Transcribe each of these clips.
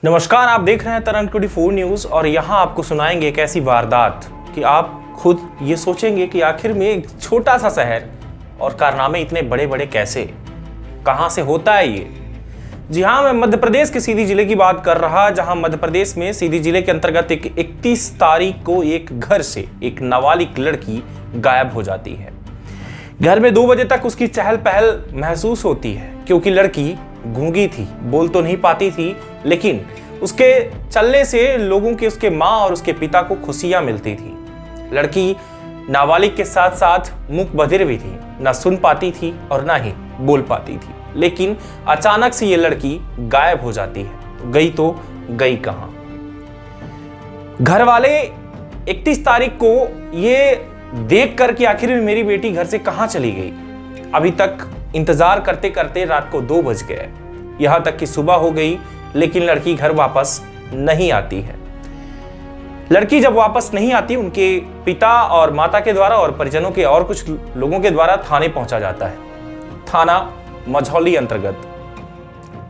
नमस्कार, आप देख रहे हैं तरन 24 न्यूज़ और यहाँ आपको सुनाएंगे एक ऐसी वारदात कि आप खुद ये सोचेंगे कि आखिर में एक छोटा सा शहर और कारनामे इतने बड़े बड़े कैसे, कहाँ से होता है ये। जी हाँ, मैं मध्य प्रदेश के सीधी जिले की बात कर रहा, जहाँ मध्य प्रदेश में सीधी जिले के अंतर्गत एक 31 तारीख को एक घर से एक नाबालिग लड़की गायब हो जाती है। घर में 2 बजे तक उसकी चहल पहल महसूस होती है क्योंकि लड़की गूंगी थी, बोल तो नहीं पाती थी, लेकिन उसके चलने से लोगों के, उसके माँ और उसके पिता को खुशियां मिलती थी। लड़की नाबालिग के साथ साथ मूक बधिर भी थी, ना सुन पाती थी और ना ही बोल पाती थी। लेकिन अचानक से ये लड़की गायब हो जाती है। गई तो गई कहां? घर वाले 31 तारीख को ये देख कर कि आखिर में मेरी बेटी घर से कहां चली गई, अभी तक इंतजार करते करते रात को 2 बज गए। यहां तक कि सुबह हो गई, लेकिन लड़की घर वापस नहीं आती है। लड़की जब वापस नहीं आती, उनके पिता और माता के द्वारा और परिजनों के और कुछ लोगों के द्वारा थाने पहुंचा जाता है। थाना मझौली अंतर्गत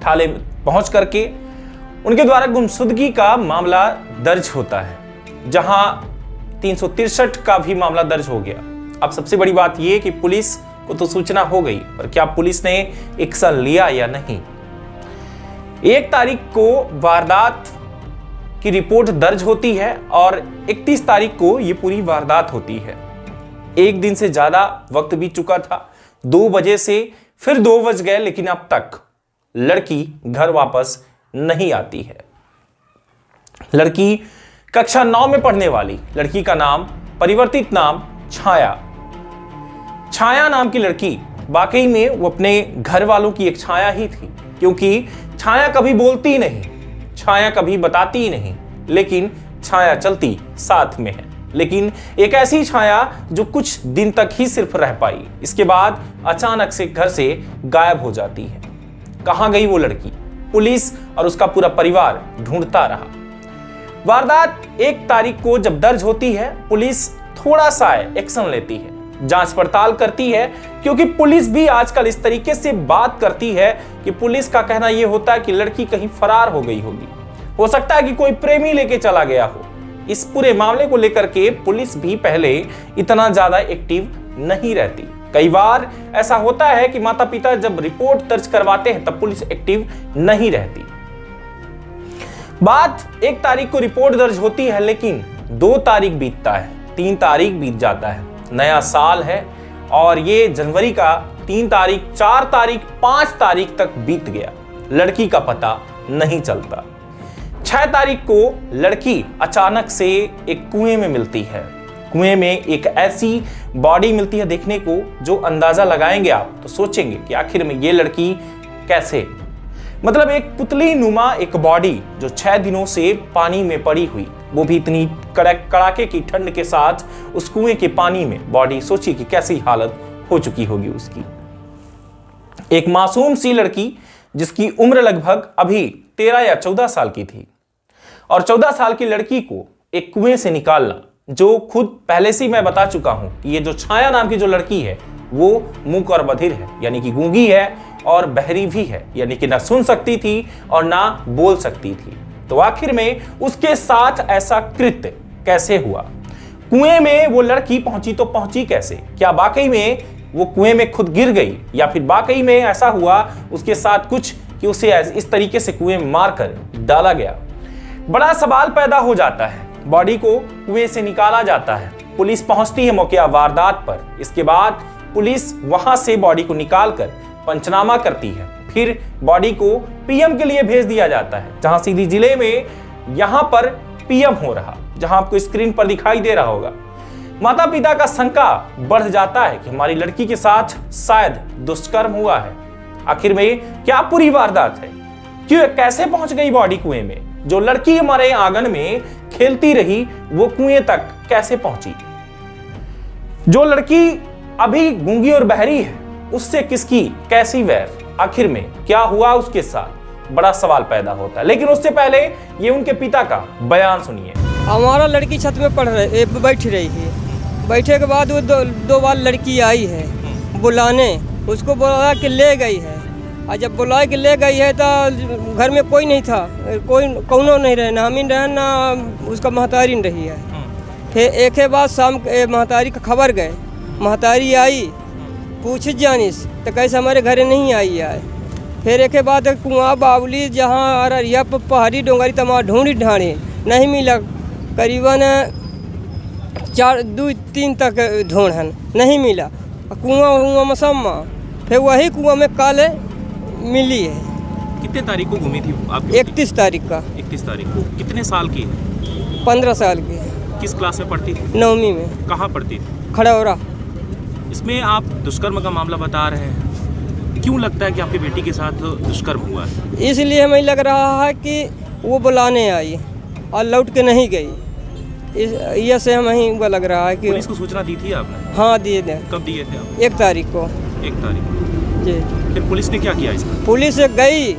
थाने पहुंच करके उनके द्वारा गुमशुदगी का मामला दर्ज होता है, जहां 363 का भी मामला दर्ज हो गया। अब सबसे बड़ी बात यह कि पुलिस को तो सूचना हो गई, पर क्या पुलिस ने एक्शन लिया या नहीं। 1 तारीख को वारदात की रिपोर्ट दर्ज होती है और 31 तारीख को यह पूरी वारदात होती है। 1 दिन से ज्यादा वक्त बीत चुका था, 2 बजे से फिर 2 बज गए, लेकिन अब तक लड़की घर वापस नहीं आती है। लड़की कक्षा 9 में पढ़ने वाली लड़की का नाम, परिवर्तित नाम छाया नाम की लड़की, वाकई में वो अपने घर वालों की एक छाया ही थी, क्योंकि छाया कभी बोलती नहीं, छाया कभी बताती नहीं, लेकिन छाया चलती साथ में है। लेकिन एक ऐसी छाया जो कुछ दिन तक ही सिर्फ रह पाई, इसके बाद अचानक से घर से गायब हो जाती है। कहां गई वो लड़की? पुलिस और उसका पूरा परिवार ढूंढता रहा। वारदात 1 तारीख को जब दर्ज होती है, पुलिस थोड़ा सा एक्शन लेती है, जांच पड़ताल करती है, क्योंकि पुलिस भी आजकल इस तरीके से बात करती है कि पुलिस का कहना यह होता है कि लड़की कहीं फरार हो गई होगी, हो सकता है कि कोई प्रेमी लेके चला गया हो। इस पूरे मामले को लेकर के पुलिस भी पहले इतना ज्यादा एक्टिव नहीं रहती। कई बार ऐसा होता है कि माता पिता जब रिपोर्ट दर्ज करवाते हैं तब पुलिस एक्टिव नहीं रहती। बात 1 तारीख को रिपोर्ट दर्ज होती है, लेकिन 2 तारीख बीतता है, 3 तारीख बीत जाता है, नया साल है और ये जनवरी का 3 तारीख, 4 तारीख, 5 तारीख तक बीत गया, लड़की का पता नहीं चलता। 6 तारीख को लड़की अचानक से एक कुएं में मिलती है। कुएं में एक ऐसी बॉडी मिलती है देखने को, जो अंदाजा लगाएंगे आप तो सोचेंगे कि आखिर में ये लड़की कैसे, मतलब एक पुतली नुमा एक बॉडी जो 6 दिनों से पानी में पड़ी हुई, वो भी इतनी कड़ाके की ठंड के साथ उस कुएं के पानी में बॉडी, सोचिए कि कैसी हालत हो चुकी होगी उसकी। एक मासूम सी लड़की जिसकी उम्र लगभग अभी 13 या 14 साल की थी, और 14 साल की लड़की को एक कुएं से निकालना, जो खुद पहले से मैं बता चुका हूं कि ये जो छाया नाम की जो लड़की है वो मूक और बधिर है, यानी कि गूंगी है और बहरी भी है, यानी कि ना सुन सकती थी और ना बोल सकती थी। तो आखिर में उसके साथ ऐसा कृत्य कैसे हुआ? कुएं में वो लड़की पहुंची तो पहुंची कैसे? क्या वाकई में वो कुएं में खुद गिर गई, या फिर वाकई में ऐसा हुआ उसके साथ कुछ कि उसे इस तरीके से कुएं में मारकर डाला गया? बड़ा सवाल पैदा हो जाता है। बॉडी को कुएं से निकाला जाता है, पुलिस पहुंचती है मौके वारदात पर। इसके बाद पुलिस वहां से बॉडी को निकालकर पंचनामा करती है, फिर बॉडी को पीएम के लिए भेज दिया जाता है, जहां सीधी जिले में यहां पर पीएम हो रहा, जहां आपको स्क्रीन पर दिखाई दे रहा होगा। माता पिता का शंका बढ़ जाता है कि हमारी लड़की के साथ शायद दुष्कर्म हुआ है। आखिर में क्या पूरी वारदात है? क्यों, कैसे पहुंच गई बॉडी कुएं में? जो लड़की हमारे आंगन में खेलती रही, वो कुएं तक कैसे पहुंची? जो लड़की अभी गूंगी और बहरी है, उससे किसकी कैसी वैर? आखिर में क्या हुआ उसके साथ? बड़ा सवाल पैदा होता है। लेकिन उससे पहले ये उनके पिता का बयान सुनिए। हमारा लड़की छत में बैठ रही थी, बैठे के बाद वो दो बार लड़की आई है बुलाने, उसको बोला कि ले गई है, और जब बुला के ले गई है तो घर में कोई नहीं था, कोई कौनो नहीं रहे, ना हम ही रहे ना उसका महतारी नहीं रही है। फिर एक के बाद शाम महतारी का खबर गए, महतारी आई पूछ जानिस तो कैसे हमारे घर नहीं आई है। फिर एक के बाद कुआं बावली जहाँ अररिया पहाड़ी डोंगरी तमाम ढूंढी ढाणी नहीं मिला, करीबन 4-2-3 तक ढूंढन नहीं मिला, कुआं में सम्मा फिर वही कुआं में काले मिली है। कितने तारीख को घूमी थी आपकी? 31 तारीख का। 31 तारीख को। कितने साल की है? 15 साल की। किस क्लास में पढ़ती थी? 9वीं में। कहाँ पढ़ती थी? खड़ौरा। इसमें आप दुष्कर्म का मामला बता रहे हैं, क्यों लगता है कि आपकी बेटी के साथ दुष्कर्म हुआ है? इसलिए हमें लग रहा है कि वो बुलाने आई और लौट के नहीं गई, ये से हमें लग रहा है कि पुलिस को सूचना दी थी आपने? हाँ दिए थे। कब दिए थे आप? 1 तारीख को। 1 तारीख को जी। फिर पुलिस ने क्या किया इसमें? पुलिस गई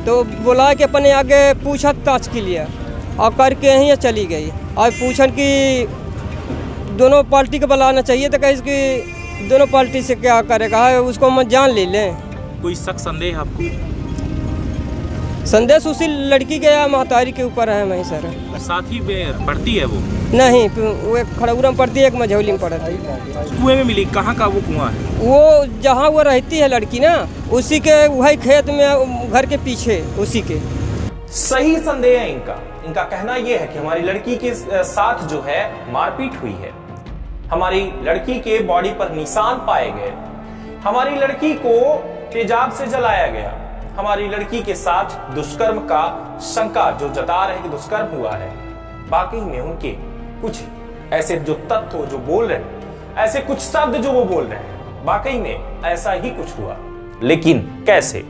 तो बुला के अपने आगे पूछताछ के लिए और करके यहीं चली गई और पूछन कि दोनों पार्टी को बुलाना चाहिए, तो कहीं कि दोनों पार्टी से क्या करेगा, उसको हम जान ले लें। कोई शक संदेह आपको? संदेश उसी लड़की के या महतारी के ऊपर है वहीं सर। साथ ही में पढ़ती है वो? नहीं, वो एक खड़गपुरा में पढ़ती है, एक मझौली में पढ़ती है। कुएं में मिली? कहाँ का वो कुआं है? वो जहाँ वो रहती है लड़की ना, उसी के वही खेत में घर के पीछे उसी के। सही संदेह है इनका कहना यह है कि हमारी लड़की के साथ जो है मारपीट हुई है, हमारी लड़की के बॉडी पर निशान पाए गए, हमारी लड़की को तेजाब से जलाया गया, हमारी लड़की के साथ दुष्कर्म का शंका जो जता रहे कि दुष्कर्म हुआ है। बाकी में उनके कुछ ऐसे जो तत्व जो बोल रहे हैं, ऐसे कुछ शब्द जो वो बोल रहे हैं, वाकई में ऐसा ही कुछ हुआ। लेकिन कैसे?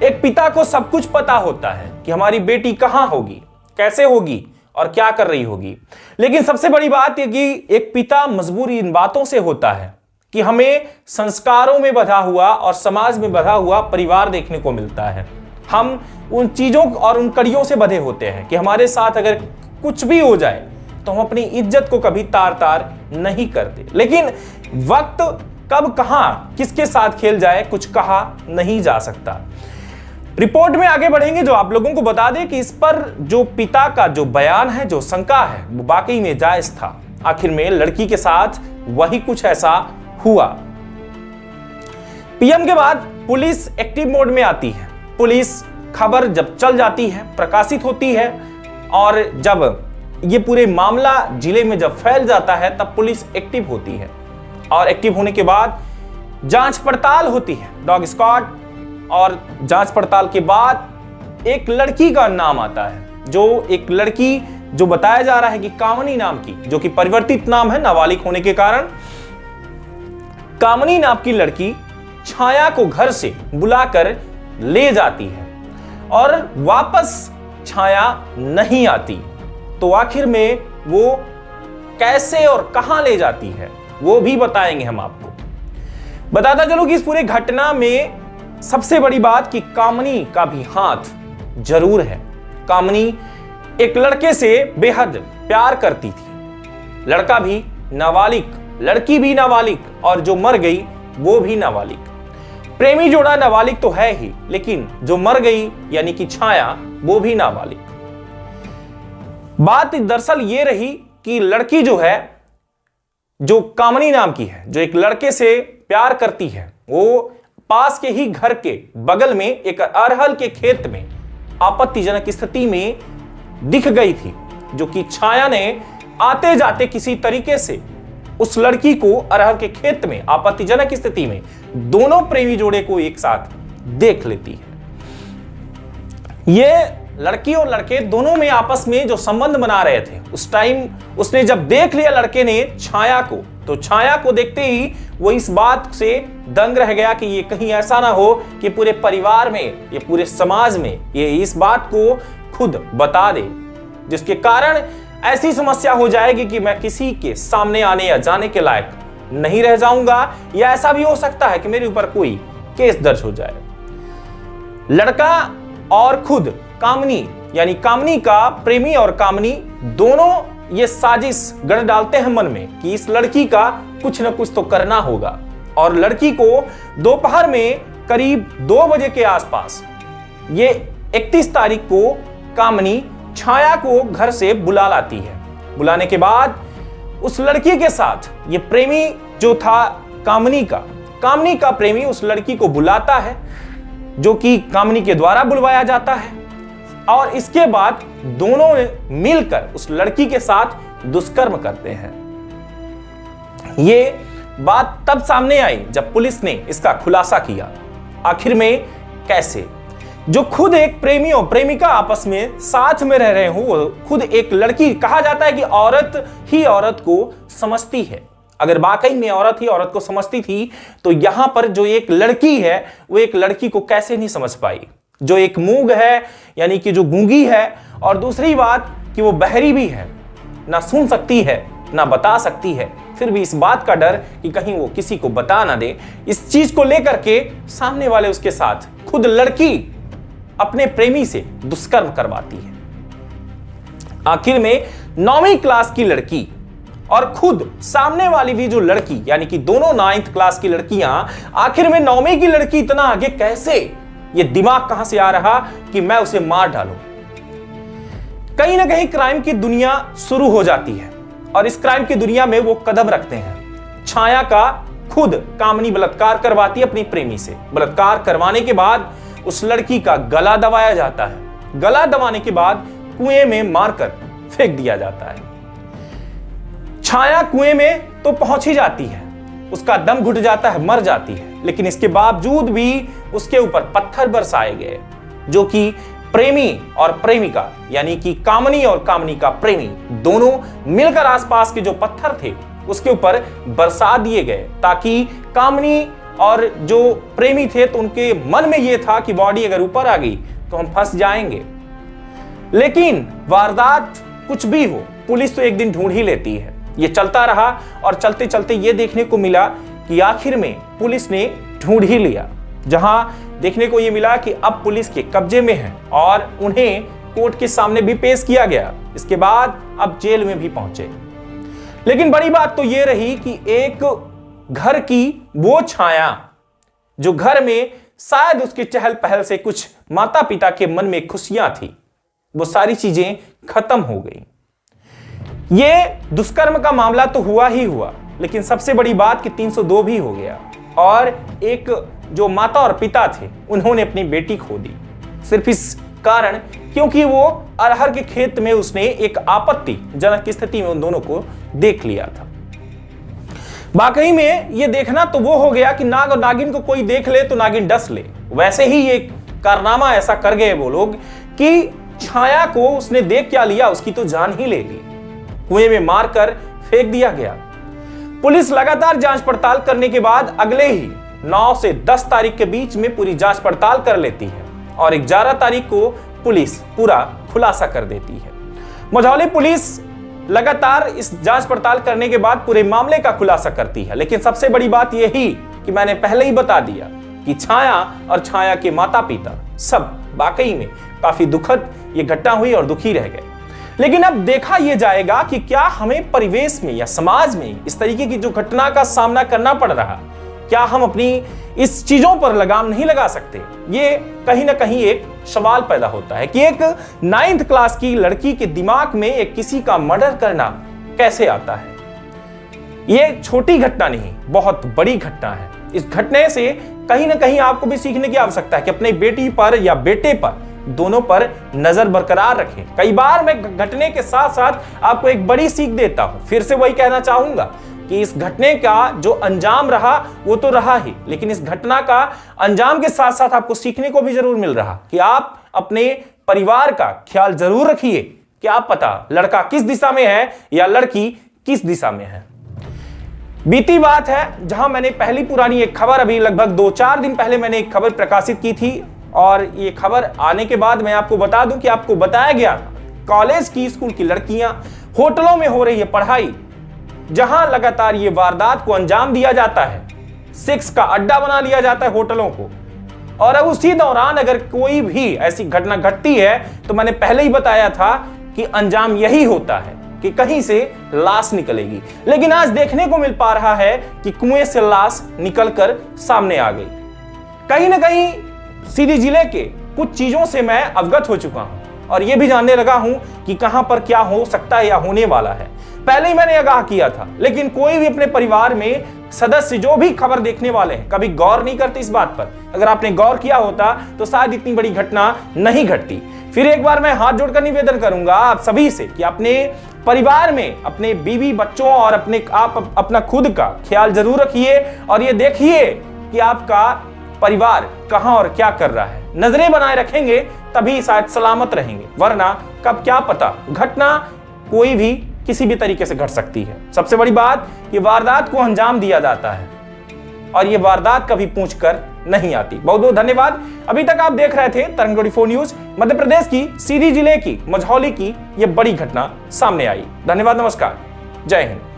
एक पिता को सब कुछ पता होता है कि हमारी बेटी कहां होगी, कैसे होगी और क्या कर रही होगी, लेकिन सबसे बड़ी बात यह कि एक पिता मजबूर इन बातों से होता है कि हमें संस्कारों में बंधा हुआ और समाज में बंधा हुआ परिवार देखने को मिलता है। हम उन चीजों और उन कड़ियों से बंधे होते हैं कि हमारे साथ अगर कुछ भी हो जाए तो हम अपनी इज्जत को कभी तार तार नहीं करते, लेकिन वक्त कब कहां किसके साथ खेल जाए कुछ कहा नहीं जा सकता। रिपोर्ट में आगे बढ़ेंगे जो आप लोगों को बता दें कि इस पर जो पिता का जो बयान है, जो शंका है, वो वाकई में जायज था। आखिर में लड़की के साथ वही कुछ ऐसा हुआ। पीएम के बाद पुलिस एक्टिव मोड में आती है। पुलिस खबर जब चल जाती है, प्रकाशित होती है, और जब ये पूरे मामला जिले में जब फैल जाता है तब पुलिस एक्टिव होती है। और एक्टिव होने के बाद जांच पड़ताल होती है, डॉग स्क्वाड, और जांच पड़ताल के बाद एक लड़की का नाम आता है, जो एक लड़की जो बताया जा रहा है कि कामनी नाम की, जो कि परिवर्तित नाम है नाबालिग होने के कारण। कामनी नाम की लड़की छाया को घर से बुलाकर ले जाती है और वापस छाया नहीं आती। तो आखिर में वो कैसे और कहां ले जाती है वो भी बताएंगे हम आपको। बताता चलो कि इस पूरे घटना में सबसे बड़ी बात कि कामनी का भी हाथ जरूर है। कामनी एक लड़के से बेहद प्यार करती थी, लड़का भी नाबालिग, लड़की भी नाबालिग, और जो मर गई वो भी नाबालिग। प्रेमी जोड़ा नाबालिग तो है ही, लेकिन जो मर गई यानी कि छाया वो भी नाबालिग। बात दरअसल ये रही कि लड़की जो है, जो कामनी नाम की है, जो एक लड़के से प्यार करती है, वो पास के ही घर के बगल में एक अरहल के खेत में आपत्तिजनक स्थिति में दिख गई थी, जो कि छाया ने आते जाते किसी तरीके से उस लड़की को अरहर के खेत में आपत्तिजनक स्थिति में दोनों प्रेमी जोड़े को एक साथ देख लेती है। ये लड़की और लड़के दोनों में आपस में जो संबंध बना रहे थे, उस टाइम उसने जब देख लिया लड़के ने छाया को, तो छाया को देखते ही वो इस बात से दंग रह गया कि ये कहीं ऐसा ना हो कि पूरे परिवार में, ये पूरे समाज में ये इस बात को खुद बता दे, जिसके कारण ऐसी समस्या हो जाएगी कि मैं किसी के सामने आने या जाने के लायक नहीं रह जाऊंगा, या ऐसा भी हो सकता है कि मेरे ऊपर कोई केस दर्ज हो जाए। लड़का और खुद कामनी, यानी कामनी का प्रेमी और कामनी दोनों ये साजिश गढ़ डालते हैं मन में कि इस लड़की का कुछ न कुछ तो करना होगा, और लड़की को दोपहर में करीब 2 बजे के आसपास ये 31 तारीख को कामनी छाया को घर से बुला लाती है। बुलाने के बाद उस लड़की के साथ ये प्रेमी जो था कामनी का प्रेमी उस लड़की को बुलाता है, जो कि कामनी के द्वारा बुलवाया जाता है, और इसके बाद दोनों मिलकर उस लड़की के साथ दुष्कर्म करते हैं। ये बात तब सामने आई जब पुलिस ने इसका खुलासा किया। आखिर में कैसे, जो खुद एक प्रेमी और प्रेमिका आपस में साथ में रह रहे हो, वो खुद एक लड़की, कहा जाता है कि औरत ही औरत को समझती है। अगर वाकई में औरत ही औरत को समझती थी तो यहां पर जो एक लड़की है वो एक लड़की को कैसे नहीं समझ पाई, जो एक मूंग है यानी कि जो गूंगी है, और दूसरी बात कि वो बहरी भी है, ना सुन सकती है ना बता सकती है, फिर भी इस बात का डर कि कहीं वो किसी को बता ना दे, इस चीज को लेकर के सामने वाले उसके साथ खुद लड़की अपने प्रेमी से दुष्कर्म करवाती है। आखिर में 9वीं क्लास की लड़की और खुद सामने वाली भी जो लड़की, यानी कि दोनों 9th क्लास की लड़कियां, आखिर में 9वीं की लड़की इतना आगे कैसे, ये दिमाग कहां से आ रहा कि मैं उसे मार डालूं। कहीं ना कहीं क्राइम की दुनिया शुरू हो जाती है और इस क्राइम की दुनिया में वो कदम रखते हैं। छाया का खुद कामनी बलात्कार करवाती है अपनी प्रेमी से। बलात्कार करवाने के बाद उस लड़की का गला दबाया जाता है। गला दबाने के बाद कुएं में मारकर फेंक दिया जाता है। छाया कुएं में तो पहुंच ही जाती है, उसका दम घुट जाता है, मर जाती है, लेकिन इसके बावजूद भी उसके ऊपर पत्थर बरसाए गए, जो कि प्रेमी और प्रेमिका यानी कि कामनी और कामनी का प्रेमी दोनों मिलकर आसपास के जो पत्थर थे उसके ऊपर बरसा दिए गए, ताकि कामनी और जो प्रेमी थे तो उनके मन में यह था कि बॉडी अगर ऊपर आ गई तो हम फंस जाएंगे। लेकिन वारदात कुछ भी हो, पुलिस तो एक दिन ढूंढ ही लेती है। ये चलता रहा और चलते चलते ये देखने को मिला कि आखिर में पुलिस ने ढूंढ ही लिया, जहां देखने को ये मिला कि अब पुलिस के कब्जे में है और उन्हें कोर्ट के सामने भी पेश किया गया। इसके बाद अब जेल में भी पहुंचे। लेकिन बड़ी बात तो ये रही कि एक घर की वो छाया जो घर में शायद उसके चहल पहल से कुछ माता पिता के मन में खुशियां थी, वो सारी चीजें खत्म हो गई। ये दुष्कर्म का मामला तो हुआ ही हुआ, लेकिन सबसे बड़ी बात कि 302 भी हो गया और एक जो माता और पिता थे उन्होंने अपनी बेटी खो दी, सिर्फ इस कारण क्योंकि वो अरहर के खेत में उसने एक आपत्तिजनक स्थिति में उन दोनों को देख लिया था। वाकई में ये देखना तो वो हो गया कि नाग और नागिन को कोई देख ले तो नागिन डस ले। वैसे ही ये कारनामा ऐसा कर गए वो लोग कि छाया को उसने देख क्या लिया, उसकी तो जान ही ले ली, कुएं में मारकर फेंक दिया गया। पुलिस लगातार जांच पड़ताल करने के बाद अगले ही 9 से 10 तारीख के बीच में पूरी जांच पड़ताल कर लेती है और 11 तारीख को पुलिस पूरा खुलासा कर देती है। मझौली पुलिस लगातार इस जांच पड़ताल करने के बाद पूरे मामले का खुलासा करती है। लेकिन सबसे बड़ी बात यह ही कि मैंने पहले ही बता दिया कि छाया और छाया के माता पिता सब वाकई में काफी दुखद ये घटना हुई और दुखी रह गए। लेकिन अब देखा यह जाएगा कि क्या हमें परिवेश में या समाज में इस तरीके की जो घटना का सामना करना पड़ रहा, क्या हम अपनी इस चीजों पर लगाम नहीं लगा सकते? ये कहीं ना कहीं एक सवाल पैदा होता है कि एक 9th क्लास की लड़की के दिमाग में एक किसी का मर्डर करना कैसे आता है। ये छोटी घटना नहीं, बहुत बड़ी घटना है। इस घटने से कहीं ना कहीं आपको भी सीखने की आवश्यकता है कि अपनी बेटी पर या बेटे पर, दोनों पर नजर बरकरार रखें। कई बार मैं घटने के साथ साथ आपको एक बड़ी सीख देता हूं। फिर से वही कहना चाहूंगा कि इस घटने का जो अंजाम रहा वो तो रहा ही, लेकिन इस घटना का अंजाम के साथ साथ आपको सीखने को भी जरूर मिल रहा कि आप अपने परिवार का ख्याल जरूर रखिए। क्या पता लड़का किस दिशा में है या लड़की किस दिशा में है। बीती बात है जहां मैंने पहली पुरानी एक खबर, अभी लगभग 2-4 दिन पहले मैंने एक खबर प्रकाशित की थी और ये खबर आने के बाद मैं आपको बता दूं कि आपको बताया गया कॉलेज की, स्कूल की लड़कियां होटलों में हो रही है पढ़ाई, जहां लगातार ये वारदात को अंजाम दिया जाता है, सेक्स का अड्डा बना लिया जाता है होटलों को। और अब उसी दौरान अगर कोई भी ऐसी घटना घटती है तो मैंने पहले ही बताया था कि अंजाम यही होता है कि कहीं से लाश निकलेगी। लेकिन आज देखने को मिल पा रहा है कि कुएं से लाश निकलकर सामने आ गई। कहीं ना कहीं सीधी जिले के कुछ चीजों से मैं अवगत हो चुका हूं और यह भी जानने लगा हूं कि कहां पर क्या हो सकता है या होने वाला है। पहले ही मैंने आगाह किया था, लेकिन कोई भी अपने परिवार में सदस्य जो भी खबर देखने वाले हैं कभी गौर नहीं करते इस बात पर। अगर आपने गौर किया होता तो शायद इतनी बड़ी घटना नहीं घटती। फिर एक बार मैं हाथ जोड़कर निवेदन करूंगा आप सभी से कि अपने परिवार में अपने बीवी बच्चों और अपना खुद का ख्याल जरूर रखिए और ये देखिए कि आपका परिवार कहां और क्या कर रहा है। नजरें बनाए रखेंगे तभी शायद सलामत रहेंगे, वरना कब क्या पता घटना कोई भी किसी भी तरीके से घट सकती है। सबसे बड़ी बात कि वारदात को अंजाम दिया जाता है और ये वारदात कभी पूछ कर नहीं आती। बहुत बहुत धन्यवाद। अभी तक आप देख रहे थे तरंग 24 न्यूज। मध्य प्रदेश की सीधी जिले की मझौली की यह बड़ी घटना सामने आई। धन्यवाद, नमस्कार, जय हिंद।